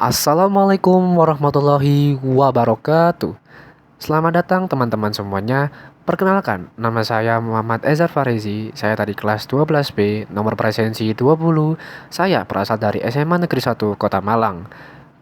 Assalamualaikum warahmatullahi wabarakatuh. Selamat datang teman-teman semuanya. Perkenalkan, nama saya Muhammad Ezar Farizi. Saya tadi kelas 12B, nomor presensi 20. Saya berasal dari SMA Negeri 1 Kota Malang.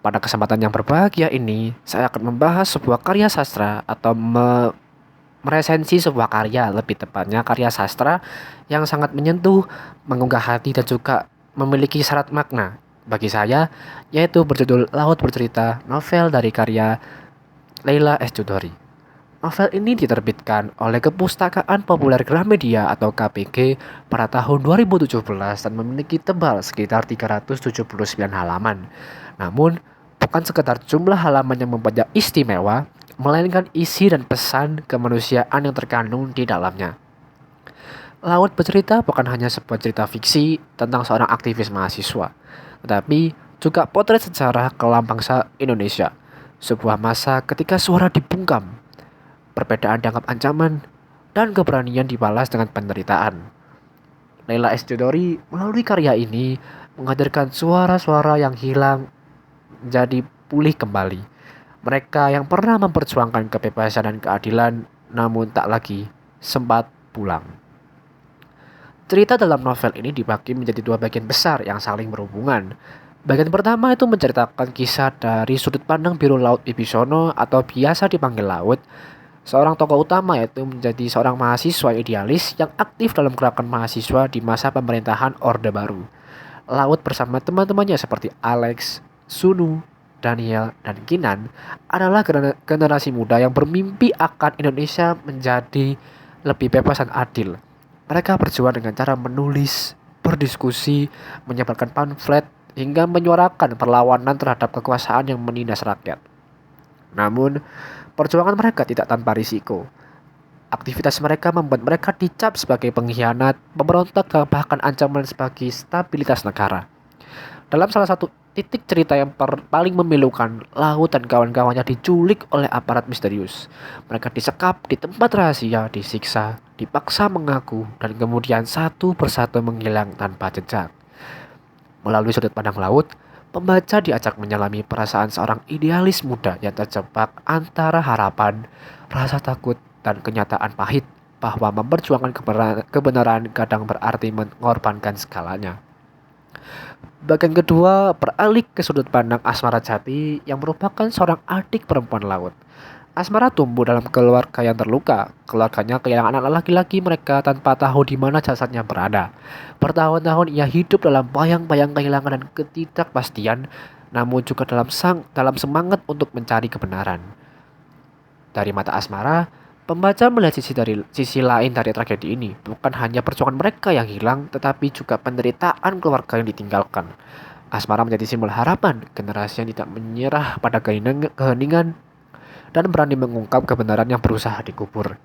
Pada kesempatan yang berbahagia ini, saya akan membahas sebuah karya sastra atau meresensi sebuah karya, lebih tepatnya karya sastra yang sangat menyentuh, menggugah hati dan juga memiliki syarat makna bagi saya, yaitu berjudul Laut Bercerita, novel dari karya Leila S. Chudori. Novel ini diterbitkan oleh Kepustakaan Populer Gramedia atau KPG pada tahun 2017 dan memiliki tebal sekitar 379 halaman. Namun, bukan sekedar jumlah halaman yang membuatnya istimewa, melainkan isi dan pesan kemanusiaan yang terkandung di dalamnya. Laut Bercerita bukan hanya sebuah cerita fiksi tentang seorang aktivis mahasiswa, tetapi juga potret sejarah kelam bangsa Indonesia. Sebuah masa ketika suara dibungkam, perbedaan dianggap ancaman, dan keberanian dibalas dengan penderitaan. Leila S. Chudori melalui karya ini menghadirkan suara-suara yang hilang menjadi pulih kembali. Mereka yang pernah memperjuangkan kebebasan dan keadilan namun tak lagi sempat pulang. Cerita dalam novel ini dibagi menjadi dua bagian besar yang saling berhubungan. Bagian pertama itu menceritakan kisah dari sudut pandang Biru Laut Wibisono atau biasa dipanggil Laut. Seorang tokoh utama yaitu menjadi seorang mahasiswa idealis yang aktif dalam gerakan mahasiswa di masa pemerintahan Orde Baru. Laut bersama teman-temannya seperti Alex, Sunu, Daniel, dan Kinan adalah generasi muda yang bermimpi akan Indonesia menjadi lebih bebas dan adil. Mereka berjuang dengan cara menulis, berdiskusi, menyebarkan pamflet, hingga menyuarakan perlawanan terhadap kekuasaan yang menindas rakyat. Namun, perjuangan mereka tidak tanpa risiko. Aktivitas mereka membuat mereka dicap sebagai pengkhianat, pemberontak, dan bahkan ancaman sebagai stabilitas negara. Dalam salah satu titik cerita yang paling memilukan, Laut dan kawan-kawannya diculik oleh aparat misterius. Mereka disekap di tempat rahasia, disiksa, dipaksa mengaku, dan kemudian satu persatu menghilang tanpa jejak. Melalui sudut pandang Laut, pembaca diajak menyelami perasaan seorang idealis muda yang terjebak antara harapan, rasa takut, dan kenyataan pahit bahwa memperjuangkan kebenaran kadang berarti mengorbankan segalanya. Bagian kedua beralih ke sudut pandang Asmara Jati yang merupakan seorang adik perempuan Laut. Asmara tumbuh dalam keluarga yang terluka. Keluarganya kehilangan anak laki-laki mereka tanpa tahu di mana jasadnya berada. Bertahun-tahun ia hidup dalam bayang-bayang kehilangan dan ketidakpastian, namun juga dalam semangat untuk mencari kebenaran. Dari mata Asmara, pembaca melihat sisi lain dari tragedi ini. Bukan hanya perjuangan mereka yang hilang, tetapi juga penderitaan keluarga yang ditinggalkan. Asmara menjadi simbol harapan, generasi yang tidak menyerah pada keheningan dan berani mengungkap kebenaran yang berusaha dikubur.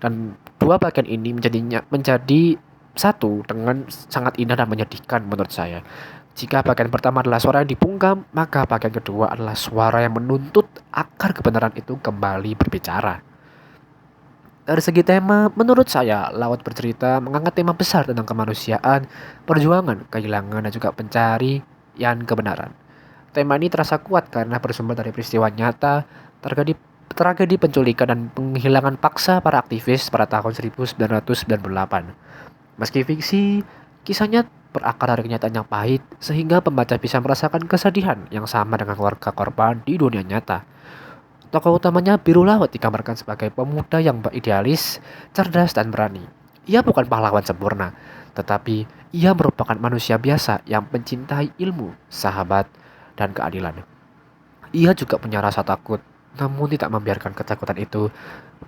Dan dua bagian ini menjadi satu dengan sangat indah dan menyedihkan menurut saya. Jika bagian pertama adalah suara yang dibungkam, maka bagian kedua adalah suara yang menuntut agar kebenaran itu kembali berbicara. Dari segi tema, menurut saya, Laut Bercerita mengangkat tema besar tentang kemanusiaan, perjuangan, kehilangan, dan juga pencarian kebenaran. Tema ini terasa kuat karena bersumber dari peristiwa nyata, tragedi penculikan dan penghilangan paksa para aktivis pada tahun 1998. Meski fiksi, kisahnya berakar dari kenyataan yang pahit, sehingga pembaca bisa merasakan kesedihan yang sama dengan keluarga korban di dunia nyata. Tokoh utamanya Biru Laut digambarkan sebagai pemuda yang idealis, cerdas, dan berani. Ia bukan pahlawan sempurna, tetapi ia merupakan manusia biasa yang mencintai ilmu, sahabat, dan keadilan. Ia juga punya rasa takut, namun tidak membiarkan ketakutan itu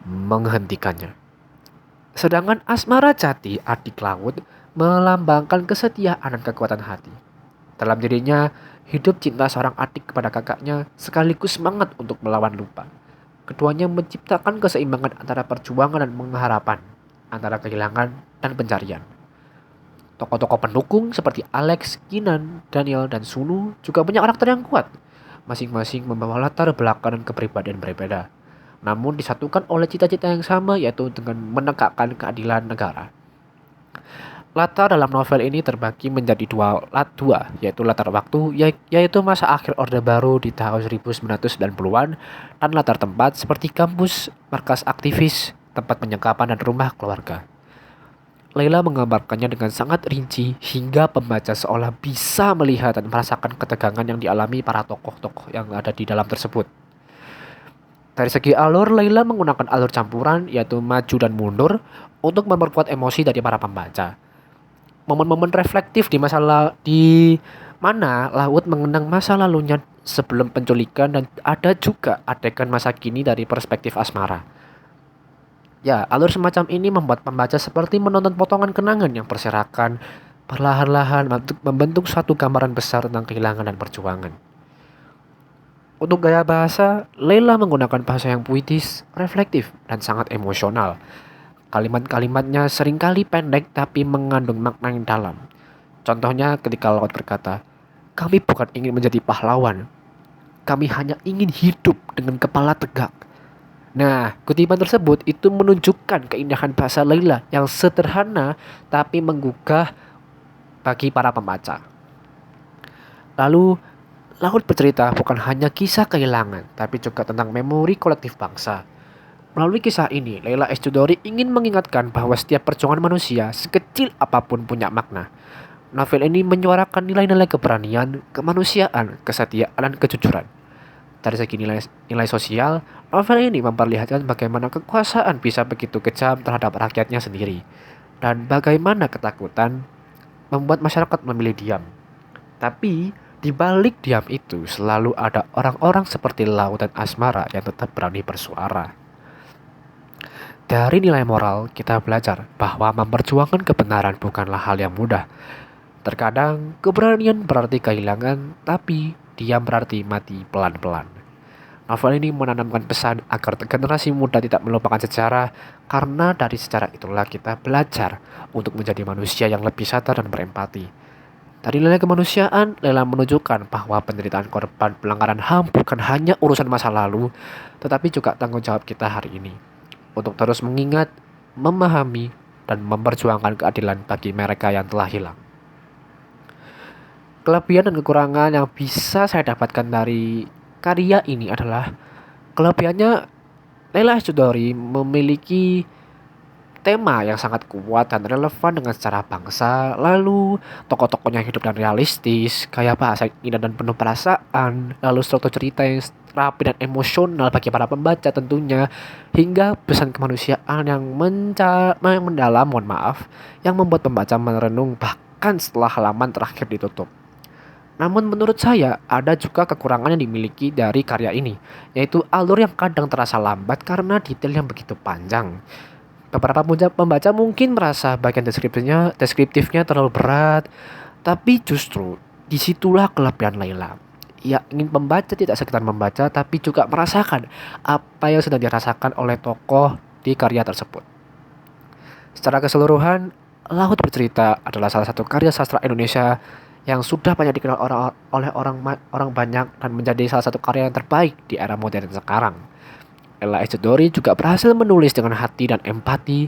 menghentikannya. Sedangkan Asmara Jati, adik Laut, melambangkan kesetiaan dan kekuatan hati. Dalam dirinya, hidup cinta seorang adik kepada kakaknya sekaligus semangat untuk melawan lupa. Keduanya menciptakan keseimbangan antara perjuangan dan pengharapan, antara kehilangan dan pencarian. Tokoh-tokoh pendukung seperti Alex, Kinan, Daniel, dan Sunu juga punya karakter yang kuat. Masing-masing membawa latar belakang dan kepribadian berbeda, namun disatukan oleh cita-cita yang sama, yaitu dengan menegakkan keadilan negara. Latar dalam novel ini terbagi menjadi dua, yaitu latar waktu, yaitu masa akhir Orde Baru di tahun 1990-an, dan latar tempat seperti kampus, markas aktivis, tempat penyekapan, dan rumah keluarga. Laila menggambarkannya dengan sangat rinci hingga pembaca seolah bisa melihat dan merasakan ketegangan yang dialami para tokoh-tokoh yang ada di dalam tersebut. Dari segi alur, Laila menggunakan alur campuran yaitu maju dan mundur untuk memperkuat emosi dari para pembaca. Momen-momen reflektif di mana Laut mengenang masa lalunya sebelum penculikan dan ada juga adegan masa kini dari perspektif asmara. Ya, alur semacam ini membuat pembaca seperti menonton potongan kenangan yang berserakan perlahan-lahan membentuk satu gambaran besar tentang kehilangan dan perjuangan. Untuk gaya bahasa, Leila menggunakan bahasa yang puitis, reflektif, dan sangat emosional. Kalimat-kalimatnya seringkali pendek tapi mengandung makna yang dalam. Contohnya ketika Laut berkata, "Kami bukan ingin menjadi pahlawan. Kami hanya ingin hidup dengan kepala tegak." Nah, kutipan tersebut itu menunjukkan keindahan bahasa Leila yang sederhana tapi menggugah bagi para pembaca. Lalu, Laut bercerita bukan hanya kisah kehilangan, tapi juga tentang memori kolektif bangsa. Melalui kisah ini, Leila S. Chudori ingin mengingatkan bahwa setiap perjuangan manusia, sekecil apapun punya makna. Novel ini menyuarakan nilai-nilai keberanian, kemanusiaan, kesetiaan, dan kejujuran. Dari segi nilai sosial, novel ini memperlihatkan bagaimana kekuasaan bisa begitu kejam terhadap rakyatnya sendiri, dan bagaimana ketakutan membuat masyarakat memilih diam. Tapi, di balik diam itu selalu ada orang-orang seperti Laut dan Asmara yang tetap berani bersuara. Dari nilai moral, kita belajar bahwa memperjuangkan kebenaran bukanlah hal yang mudah. Terkadang, keberanian berarti kehilangan, tapi diam berarti mati pelan-pelan. Novel ini menanamkan pesan agar generasi muda tidak melupakan sejarah, karena dari sejarah itulah kita belajar untuk menjadi manusia yang lebih sadar dan berempati. Dari nilai kemanusiaan, Leila menunjukkan bahwa penderitaan korban pelanggaran HAM bukan hanya urusan masa lalu, tetapi juga tanggung jawab kita hari ini. Untuk terus mengingat, memahami, dan memperjuangkan keadilan bagi mereka yang telah hilang. Kelebihan dan kekurangan yang bisa saya dapatkan dari karya ini adalah kelebihannya Leila Chudori memiliki tema yang sangat kuat dan relevan dengan sejarah bangsa, lalu tokoh-tokohnya hidup dan realistis, gaya bahasa yang indah dan penuh perasaan, lalu struktur cerita yang rapi dan emosional bagi para pembaca tentunya, hingga pesan kemanusiaan yang mendalam, yang membuat pembaca merenung bahkan setelah halaman terakhir ditutup. Namun menurut saya ada juga kekurangan yang dimiliki dari karya ini, yaitu alur yang kadang terasa lambat karena detail yang begitu panjang. Beberapa pembaca mungkin merasa bagian deskriptifnya terlalu berat, tapi justru disitulah kelebihan Laila. Ia ingin pembaca tidak sekedar membaca, tapi juga merasakan apa yang sedang dirasakan oleh tokoh di karya tersebut. Secara keseluruhan, Laut Bercerita adalah salah satu karya sastra Indonesia yang sudah banyak dikenal oleh orang banyak dan menjadi salah satu karya yang terbaik di era modern sekarang. Leila S. Chudori juga berhasil menulis dengan hati dan empati.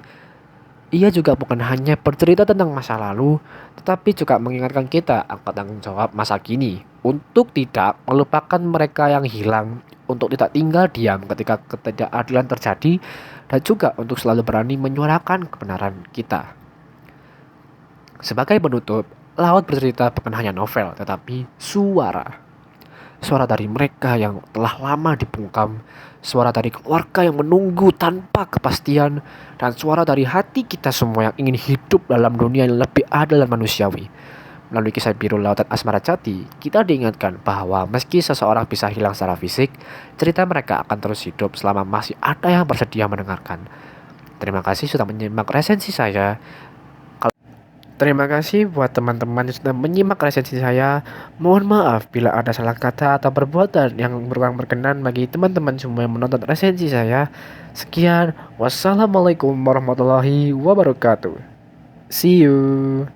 Ia juga bukan hanya bercerita tentang masa lalu, tetapi juga mengingatkan kita akan tanggung jawab masa kini untuk tidak melupakan mereka yang hilang, untuk tidak tinggal diam ketika ketidakadilan terjadi, dan juga untuk selalu berani menyuarakan kebenaran kita. Sebagai penutup, Laut Bercerita bukan hanya novel, tetapi suara. Suara dari mereka yang telah lama dibungkam, suara dari keluarga yang menunggu tanpa kepastian, dan suara dari hati kita semua yang ingin hidup dalam dunia yang lebih adil dan manusiawi. Melalui kisah Biru Laut dan Asmara Jati, kita diingatkan bahwa meski seseorang bisa hilang secara fisik, cerita mereka akan terus hidup selama masih ada yang bersedia mendengarkan. Terima kasih sudah menyimak resensi saya. Terima kasih buat teman-teman yang sudah menyimak resensi saya. Mohon maaf bila ada salah kata atau perbuatan yang kurang berkenan bagi teman-teman semua yang menonton resensi saya. Sekian, wassalamualaikum warahmatullahi wabarakatuh. See you.